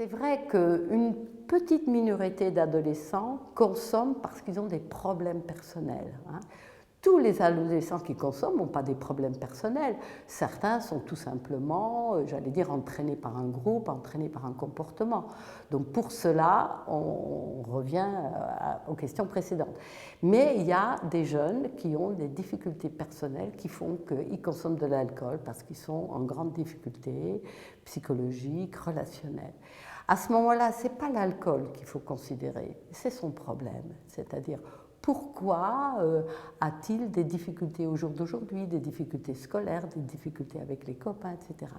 C'est vrai qu'une petite minorité d'adolescents consomment parce qu'ils ont des problèmes personnels. Tous les adolescents qui consomment n'ont pas des problèmes personnels. Certains sont tout simplement, j'allais dire, entraînés par un groupe, entraînés par un comportement. Donc pour cela, on revient aux questions précédentes. Mais il y a des jeunes qui ont des difficultés personnelles qui font qu'ils consomment de l'alcool parce qu'ils sont en grande difficulté psychologique, relationnelle. À ce moment-là, ce n'est pas l'alcool qu'il faut considérer, c'est son problème. C'est-à-dire, pourquoi a-t-il des difficultés au jour d'aujourd'hui, des difficultés scolaires, des difficultés avec les copains, etc.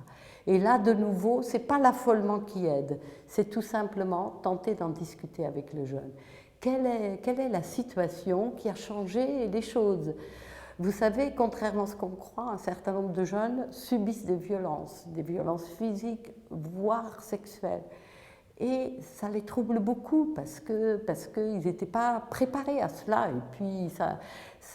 Et là, de nouveau, ce n'est pas l'affolement qui aide, c'est tout simplement tenter d'en discuter avec le jeune. Quelle est la situation qui a changé les choses ? Vous savez, contrairement à ce qu'on croit, un certain nombre de jeunes subissent des violences physiques, voire sexuelles. Et ça les trouble beaucoup parce qu'ils n'étaient pas préparés à cela. Et puis, ça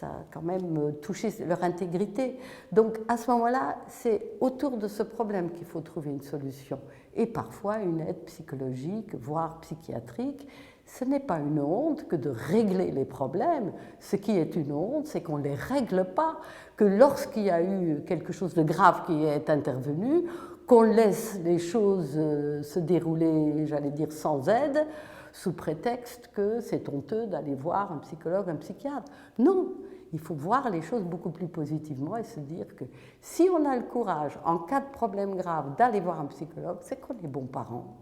a quand même touché leur intégrité. Donc, à ce moment-là, c'est autour de ce problème qu'il faut trouver une solution. Et parfois, une aide psychologique, voire psychiatrique. Ce n'est pas une honte que de régler les problèmes. Ce qui est une honte, c'est qu'on ne les règle pas, que lorsqu'il y a eu quelque chose de grave qui est intervenu, qu'on laisse les choses se dérouler, j'allais dire, sans aide, sous prétexte que c'est honteux d'aller voir un psychologue, un psychiatre. Non, il faut voir les choses beaucoup plus positivement et se dire que si on a le courage, en cas de problème grave, d'aller voir un psychologue, c'est qu'on est bons parents.